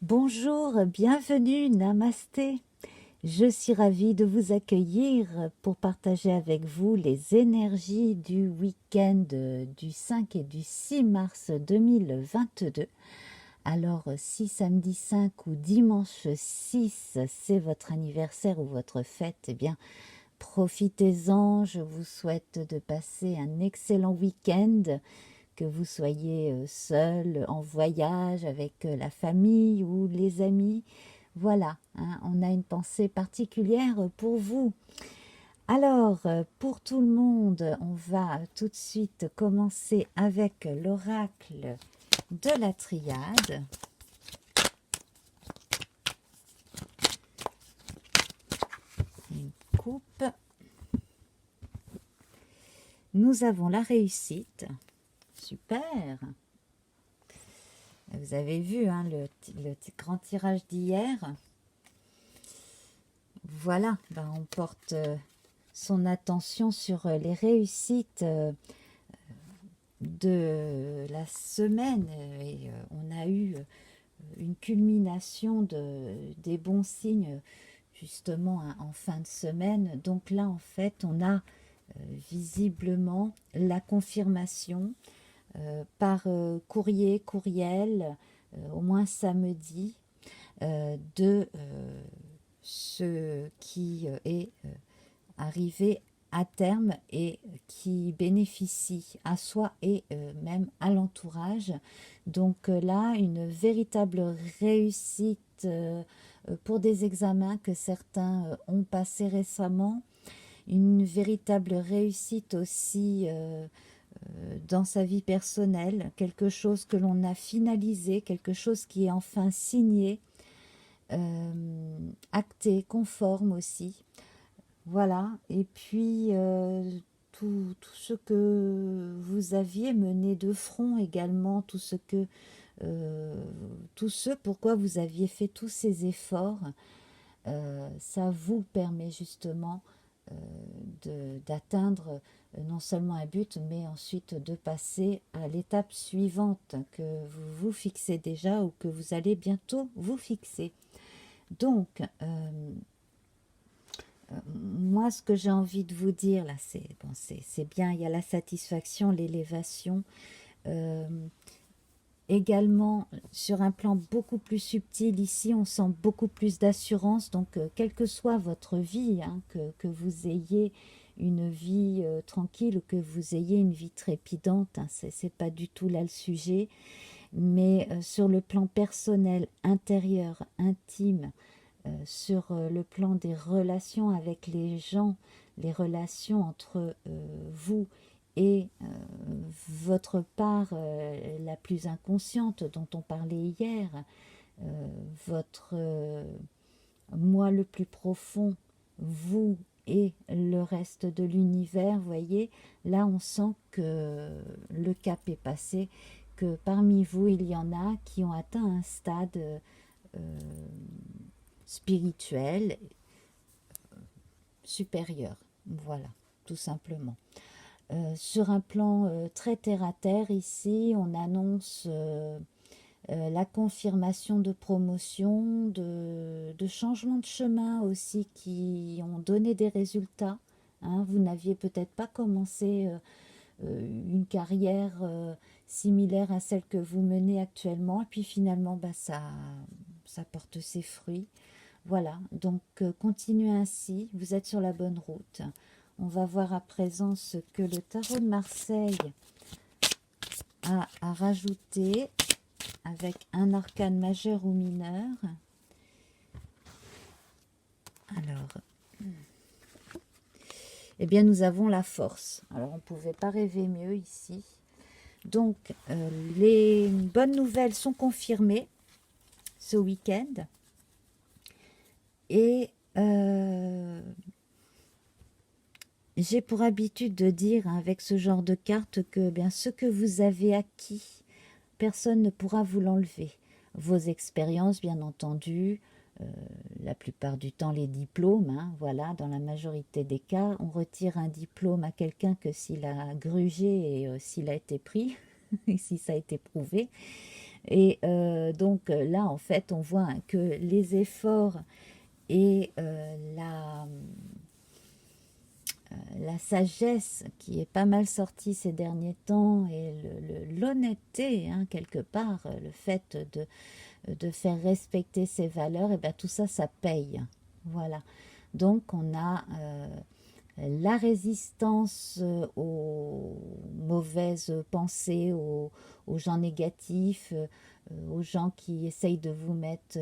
Bonjour, bienvenue, namasté. Je suis ravie de vous accueillir pour partager avec vous les énergies du week-end du 5 et du 6 mars 2022. Alors, si samedi 5 ou dimanche 6, c'est votre anniversaire ou votre fête, eh bien, profitez-en. Je vous souhaite de passer un excellent week-end, que vous soyez seul, en voyage, avec la famille ou les amis. Voilà, hein, on a une pensée particulière pour vous. Alors, pour tout le monde, on va tout de suite commencer avec l'oracle de la triade. Une coupe. Nous avons la réussite. Super. Vous avez vu hein, le grand tirage d'hier. Voilà, ben, on porte son attention sur les réussites de la semaine et on a eu une culmination des bons signes justement hein, en fin de semaine. Donc là, en fait, on a visiblement la confirmation par courrier, courriel, au moins samedi, de ce qui est arrivé à terme et qui bénéficie à soi et même à l'entourage. Donc là, une véritable réussite pour des examens que certains ont passés récemment, une véritable réussite aussi dans sa vie personnelle, quelque chose que l'on a finalisé, quelque chose qui est enfin signé, acté, conforme aussi. Voilà, et puis tout ce que vous aviez mené de front également, tout ce pourquoi vous aviez fait tous ces efforts, ça vous permet justement d'atteindre non seulement un but, mais ensuite de passer à l'étape suivante que vous vous fixez déjà ou que vous allez bientôt vous fixer. Donc, moi, ce que j'ai envie de vous dire, là, c'est bien, il y a la satisfaction, l'élévation. Également, sur un plan beaucoup plus subtil, ici, on sent beaucoup plus d'assurance. Donc, quelle que soit votre vie, hein, que vous ayez une vie tranquille ou que vous ayez une vie trépidante, hein, c'est pas du tout là le sujet. Mais sur le plan personnel, intérieur, intime, sur le plan des relations avec les gens, les relations entre vous et votre part la plus inconsciente dont on parlait hier, votre moi le plus profond, vous et le reste de l'univers, voyez, là on sent que le cap est passé, que parmi vous il y en a qui ont atteint un stade spirituel supérieur. Voilà, tout simplement. Sur un plan très terre à terre, ici, on annonce la confirmation de promotion, de changements de chemin aussi qui ont donné des résultats. Hein, vous n'aviez peut-être pas commencé une carrière similaire à celle que vous menez actuellement, et puis finalement, bah, ça porte ses fruits. Voilà, donc continuez ainsi, vous êtes sur la bonne route. On va voir à présent ce que le tarot de Marseille a à rajouter avec un arcane majeur ou mineur. Alors, eh bien nous avons la force. Alors on ne pouvait pas rêver mieux ici. Donc les bonnes nouvelles sont confirmées ce week-end. Et j'ai pour habitude de dire hein, avec ce genre de carte que bien ce que vous avez acquis, personne ne pourra vous l'enlever. Vos expériences, bien entendu, la plupart du temps les diplômes, hein, voilà, dans la majorité des cas, on retire un diplôme à quelqu'un que s'il a grugé et s'il a été pris, et si ça a été prouvé. Et donc là, en fait, on voit que les efforts et la sagesse qui est pas mal sortie ces derniers temps et l'honnêteté, hein, quelque part, le fait de faire respecter ses valeurs, et bien tout ça, ça paye. Voilà. Donc on a la résistance aux mauvaises pensées, aux gens négatifs, aux gens qui essayent de vous mettre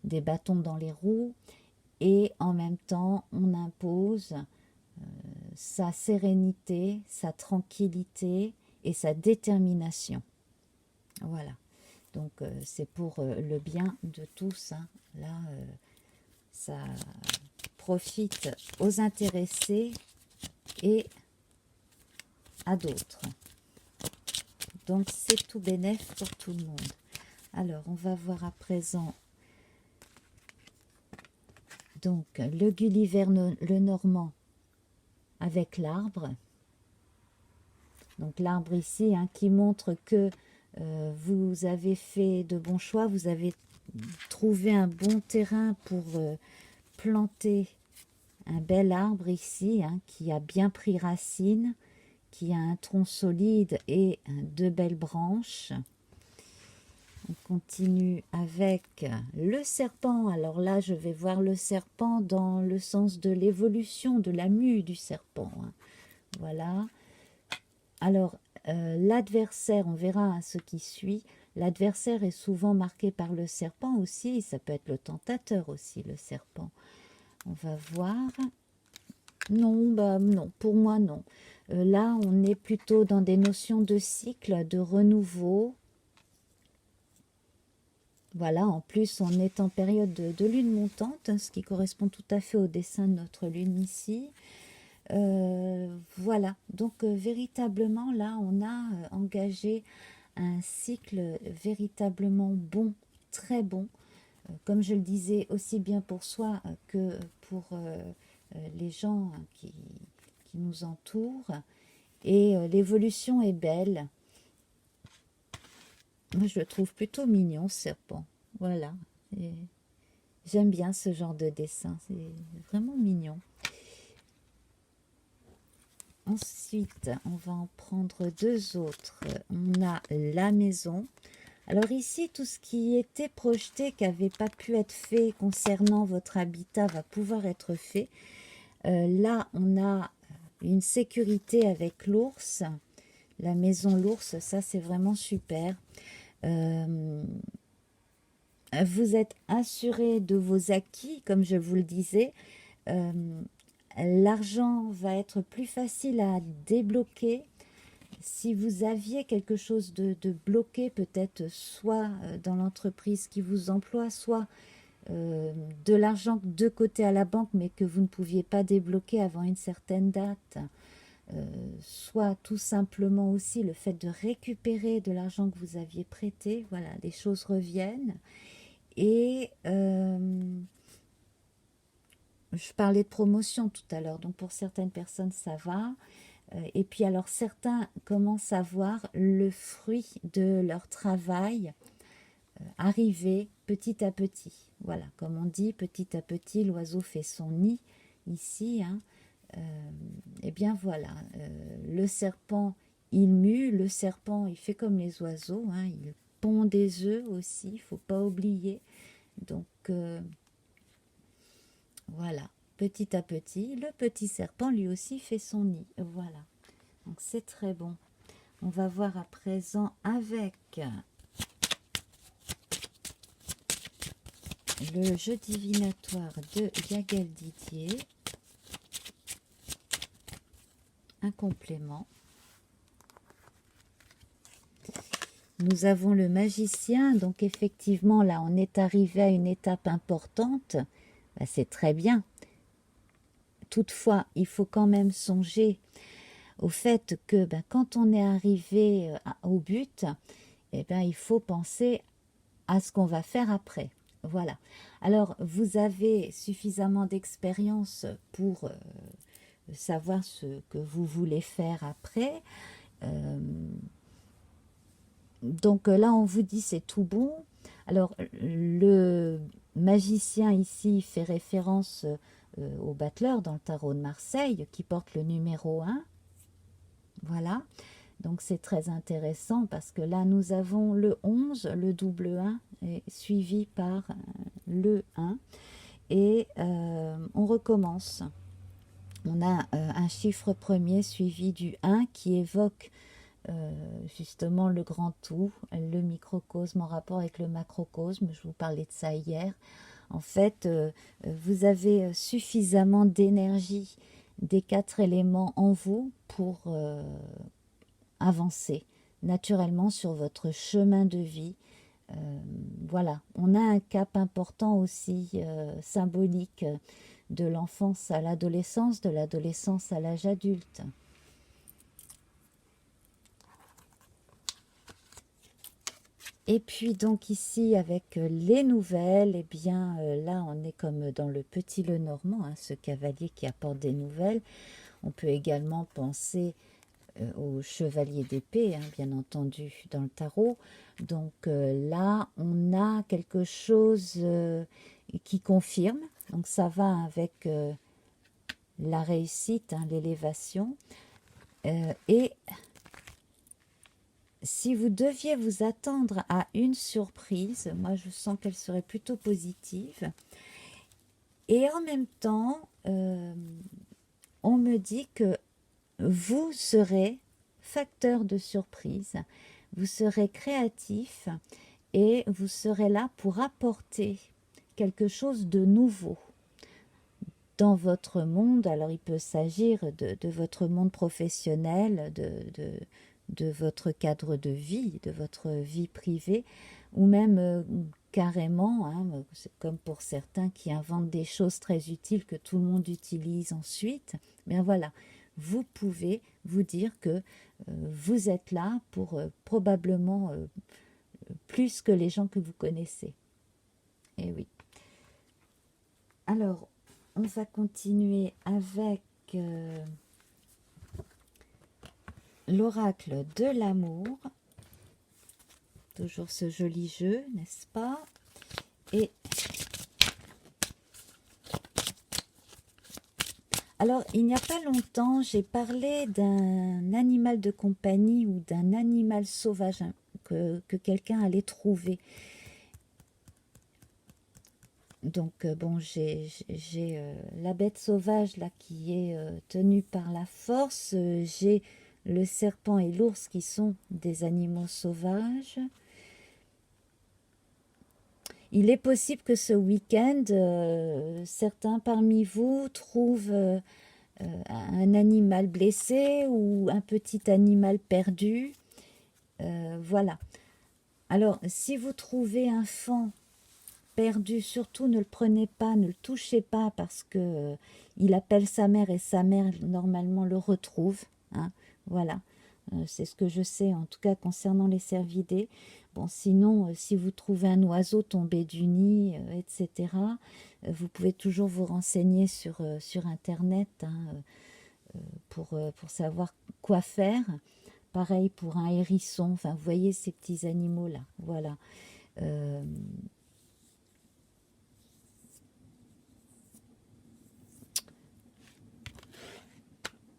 des bâtons dans les roues. Et en même temps, on impose sa sérénité, sa tranquillité et sa détermination. Voilà. Donc c'est pour le bien de tous, hein. Là, ça profite aux intéressés et à d'autres. Donc c'est tout bénef pour tout le monde. Alors on va voir à présent donc le Gulliver le Normand avec l'arbre. Donc l'arbre ici, hein, qui montre que vous avez fait de bons choix, vous avez trouvé un bon terrain pour planter un bel arbre ici, hein, qui a bien pris racine, qui a un tronc solide et de belles branches. On continue avec le serpent. Alors là, je vais voir le serpent dans le sens de l'évolution, de la mue du serpent, hein. Voilà. Alors, l'adversaire, on verra, hein, ce qui suit. L'adversaire est souvent marqué par le serpent aussi. Ça peut être le tentateur aussi, le serpent. On va voir. Non, bah non, pour moi non. Là, on est plutôt dans des notions de cycle, de renouveau. Voilà, en plus, on est en période de lune montante, ce qui correspond tout à fait au dessin de notre lune ici. Voilà, donc véritablement, là, on a engagé un cycle véritablement bon, très bon, comme je le disais, aussi bien pour soi que pour les gens qui nous entourent. Et l'évolution est belle. Moi, je le trouve plutôt mignon, ce serpent. Voilà. J'aime bien ce genre de dessin. C'est vraiment mignon. Ensuite, on va en prendre deux autres. On a la maison. Alors ici, tout ce qui était projeté, qui n'avait pas pu être fait concernant votre habitat, va pouvoir être fait. Là, on a une sécurité avec l'ours. La maison l'ours, ça c'est vraiment super. Vous êtes assuré de vos acquis, comme je vous le disais. L'argent va être plus facile à débloquer. Si vous aviez quelque chose de bloqué, peut-être soit dans l'entreprise qui vous emploie, soit de l'argent de côté à la banque, mais que vous ne pouviez pas débloquer avant une certaine date, soit tout simplement aussi le fait de récupérer de l'argent que vous aviez prêté, voilà, les choses reviennent. Et je parlais de promotion tout à l'heure, donc pour certaines personnes ça va. Et puis alors certains commencent à voir le fruit de leur travail arriver petit à petit. Voilà, comme on dit, petit à petit l'oiseau fait son nid ici, hein. Et bien voilà, le serpent il mue, le serpent il fait comme les oiseaux, hein, il pond des œufs aussi, il ne faut pas oublier. Donc voilà, petit à petit, le petit serpent lui aussi fait son nid. Voilà, donc c'est très bon. On va voir à présent avec le jeu divinatoire de Yagal Didier. Un complément. Nous avons le magicien, donc effectivement là on est arrivé à une étape importante, ben, c'est très bien. Toutefois, il faut quand même songer au fait que ben, quand on est arrivé au but, eh ben, il faut penser à ce qu'on va faire après. Voilà. Alors, vous avez suffisamment d'expérience pour savoir ce que vous voulez faire après. Donc là, on vous dit c'est tout bon. Alors, le magicien ici fait référence au battleur dans le tarot de Marseille qui porte le numéro 1. Voilà. Donc c'est très intéressant parce que là, nous avons le 11, le double 1, et suivi par le 1. Et on recommence. On a un chiffre premier suivi du 1 qui évoque justement le grand tout, le microcosme en rapport avec le macrocosme. Je vous parlais de ça hier. En fait, vous avez suffisamment d'énergie des 4 éléments en vous pour avancer naturellement sur votre chemin de vie. Voilà, on a un cap important aussi symbolique de l'enfance à l'adolescence, de l'adolescence à l'âge adulte. Et puis donc ici avec les nouvelles, eh bien là on est comme dans le Petit Lenormand, hein, ce cavalier qui apporte des nouvelles. On peut également penser au chevalier d'épée, hein, bien entendu, dans le tarot. Donc là on a quelque chose qui confirme, donc ça va avec la réussite, hein, l'élévation. Et si vous deviez vous attendre à une surprise, moi je sens qu'elle serait plutôt positive. Et en même temps, on me dit que vous serez facteur de surprise, vous serez créatif et vous serez là pour apporter quelque chose de nouveau dans votre monde. Alors il peut s'agir de votre monde professionnel, de votre cadre de vie, de votre vie privée, ou même carrément, hein, comme pour certains qui inventent des choses très utiles que tout le monde utilise ensuite. Bien voilà, vous pouvez vous dire que vous êtes là pour probablement plus que les gens que vous connaissez. Et oui. Alors, on va continuer avec l'oracle de l'amour. Toujours ce joli jeu, n'est-ce pas? Et alors, il n'y a pas longtemps, j'ai parlé d'un animal de compagnie ou d'un animal sauvage, hein, que quelqu'un allait trouver. Donc, bon, j'ai la bête sauvage là qui est tenue par la force. J'ai le serpent et l'ours qui sont des animaux sauvages. Il est possible que ce week-end, certains parmi vous trouvent un animal blessé ou un petit animal perdu. Voilà. Alors, si vous trouvez un fan perdu, surtout ne le prenez pas, ne le touchez pas parce que il appelle sa mère et sa mère normalement le retrouve. Hein, voilà. C'est ce que je sais en tout cas concernant les cervidés. Bon, sinon, si vous trouvez un oiseau tombé du nid, etc., vous pouvez toujours vous renseigner sur Internet, hein, pour savoir quoi faire. Pareil pour un hérisson, enfin, vous voyez ces petits animaux-là. Voilà.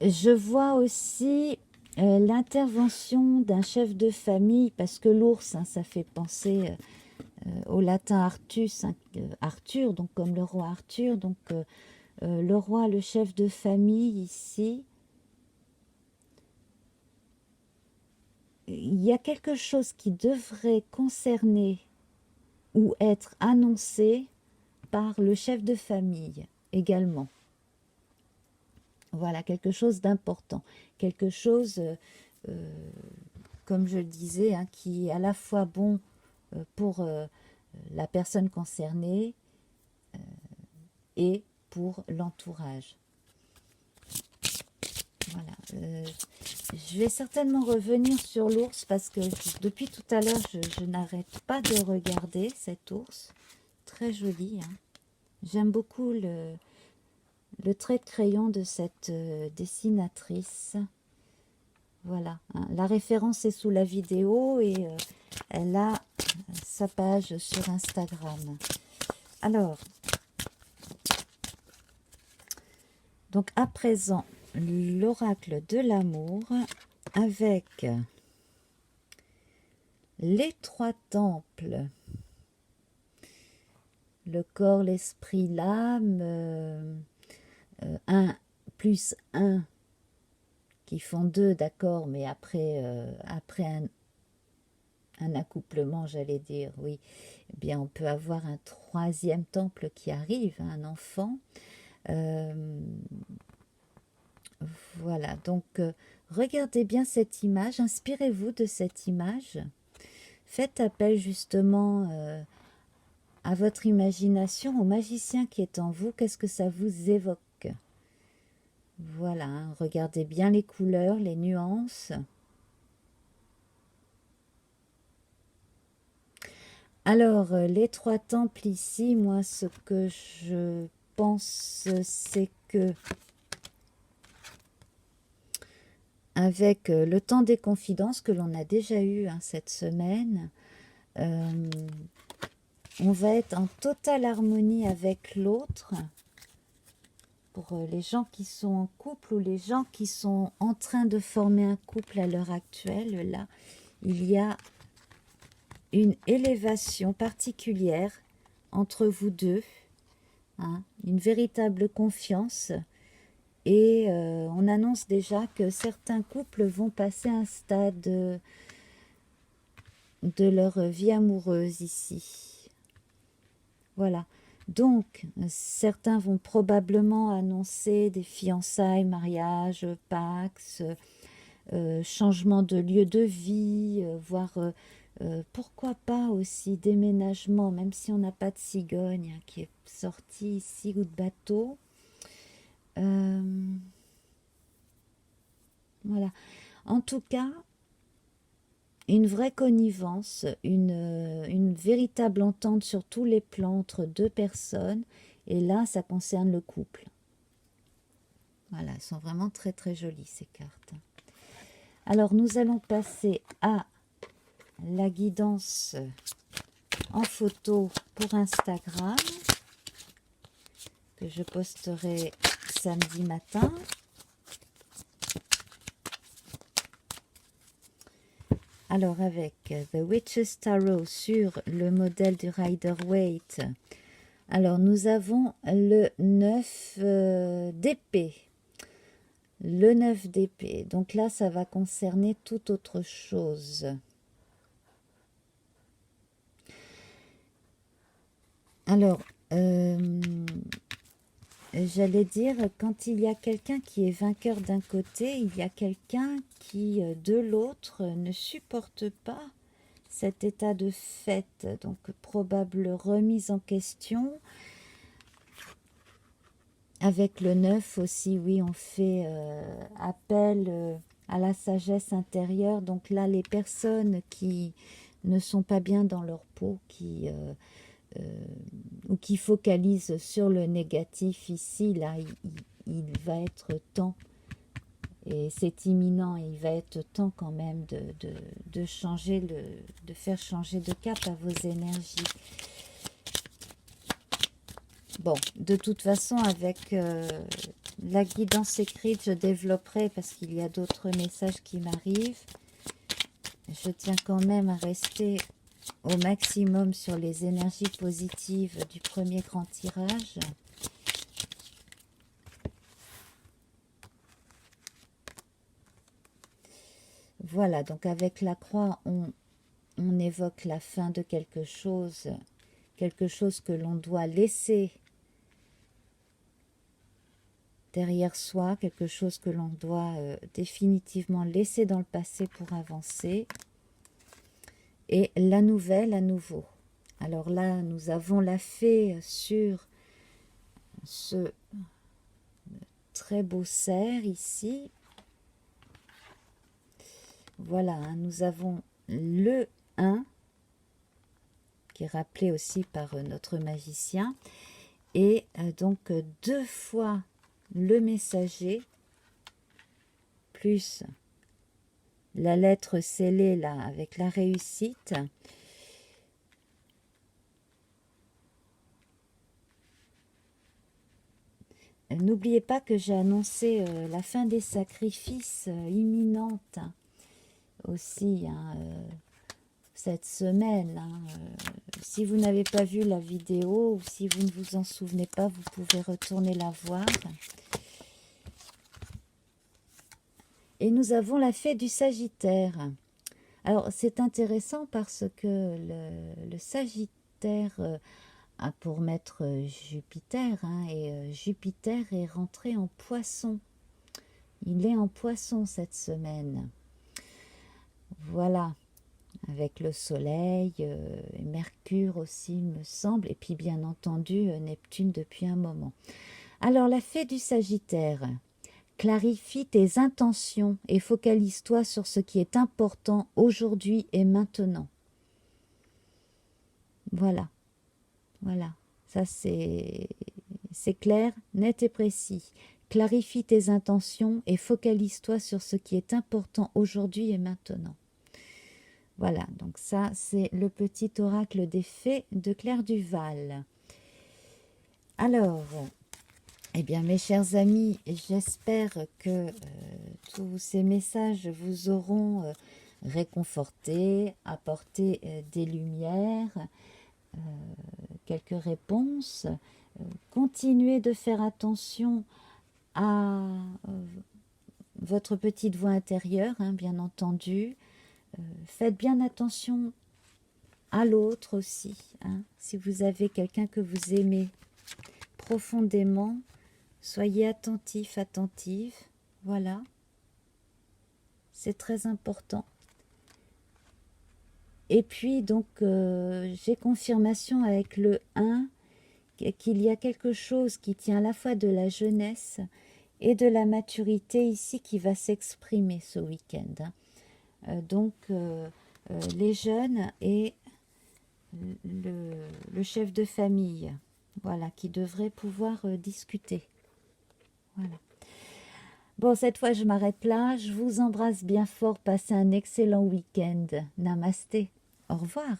Je vois aussi l'intervention d'un chef de famille, parce que l'ours, hein, ça fait penser au latin Artus, hein, Arthur, donc comme le roi Arthur. Donc le roi, le chef de famille ici, il y a quelque chose qui devrait concerner ou être annoncé par le chef de famille également. Voilà, quelque chose d'important, quelque chose, comme je le disais, hein, qui est à la fois bon pour la personne concernée et pour l'entourage. Voilà. Je vais certainement revenir sur l'ours parce que depuis tout à l'heure, je n'arrête pas de regarder cet ours. Très joli. Hein. J'aime beaucoup le trait de crayon de cette dessinatrice. Voilà, hein. La référence est sous la vidéo et elle a sa page sur Instagram. Alors, donc à présent, l'oracle de l'amour avec les 3 temples, le corps, l'esprit, l'âme, 1 plus 1 qui font 2, d'accord, mais après, après un accouplement, j'allais dire, oui, eh bien on peut avoir un 3e temple qui arrive, un enfant. Voilà, donc regardez bien cette image, inspirez-vous de cette image, faites appel justement à votre imagination, au magicien qui est en vous, qu'est-ce que ça vous évoque? Voilà, hein, regardez bien les couleurs, les nuances. Alors, les 3 temples ici, moi, ce que je pense, c'est que avec le temps des confidences que l'on a déjà eu hein, cette semaine, on va être en totale harmonie avec l'autre. Pour les gens qui sont en couple ou les gens qui sont en train de former un couple à l'heure actuelle, là, il y a une élévation particulière entre vous deux, hein, une véritable confiance. Et on annonce déjà que certains couples vont passer un stade de leur vie amoureuse ici. Voilà. Donc, certains vont probablement annoncer des fiançailles, mariages, pax, changement de lieu de vie, voire pourquoi pas aussi déménagement, même si on n'a pas de cigogne hein, qui est sortie ici ou de bateau. Voilà. En tout cas, une vraie connivence, une véritable entente sur tous les plans entre 2 personnes. Et là, ça concerne le couple. Voilà, elles sont vraiment très très jolies ces cartes. Alors, nous allons passer à la guidance en photo pour Instagram, que je posterai samedi matin. Alors avec The Witch's Tarot sur le modèle du Rider-Waite, alors nous avons le 9 d'épée. Le 9 d'épée. Donc là, ça va concerner toute autre chose. Alors, j'allais dire, quand il y a quelqu'un qui est vainqueur d'un côté, il y a quelqu'un qui, de l'autre, ne supporte pas cet état de fait. Donc, probable remise en question. Avec le 9 aussi, oui, on fait appel à la sagesse intérieure. Donc là, les personnes qui ne sont pas bien dans leur peau, ou qui focalisent sur le négatif ici, là, il va être temps, et c'est imminent, il va être temps quand même de changer, de faire changer de cap à vos énergies. Bon, de toute façon, avec la guidance écrite, je développerai parce qu'il y a d'autres messages qui m'arrivent. Je tiens quand même à rester au maximum sur les énergies positives du premier grand tirage. Voilà, donc avec la croix, on évoque la fin de quelque chose que l'on doit laisser derrière soi, quelque chose que l'on doit définitivement laisser dans le passé pour avancer. Et la nouvelle à nouveau. Alors là, nous avons la fée sur ce très beau cerf ici. Voilà, hein, nous avons le 1, qui est rappelé aussi par notre magicien, et donc 2 fois le messager, plus la lettre scellée là avec la réussite. N'oubliez pas que j'ai annoncé la fin des sacrifices imminente aussi cette semaine. Si vous n'avez pas vu la vidéo ou si vous ne vous en souvenez pas, vous pouvez retourner la voir. Et nous avons la fée du Sagittaire. Alors c'est intéressant parce que le Sagittaire a pour maître Jupiter, et Jupiter est rentré en Poisson. Il est en Poisson cette semaine. Voilà, avec le Soleil, et Mercure aussi, il me semble, et puis bien entendu Neptune depuis un moment. Alors la fée du Sagittaire, clarifie tes intentions et focalise-toi sur ce qui est important aujourd'hui et maintenant. Voilà, voilà, ça c'est clair, net et précis. Clarifie tes intentions et focalise-toi sur ce qui est important aujourd'hui et maintenant. Voilà, donc ça c'est le petit oracle des fées de Claire Duval. Alors, eh bien mes chers amis, j'espère que tous ces messages vous auront réconforté, apporté des lumières, quelques réponses. Continuez de faire attention à votre petite voix intérieure, bien entendu. Faites bien attention à l'autre aussi. Si vous avez quelqu'un que vous aimez profondément, soyez attentif, attentive. Voilà. C'est très important. Et puis, donc, j'ai confirmation avec le 1 qu'il y a quelque chose qui tient à la fois de la jeunesse et de la maturité ici qui va s'exprimer ce week-end. Donc, les jeunes et le chef de famille, voilà, qui devraient pouvoir discuter. Voilà. Bon, cette fois, je m'arrête là. Je vous embrasse bien fort. Passez un excellent week-end. Namasté. Au revoir.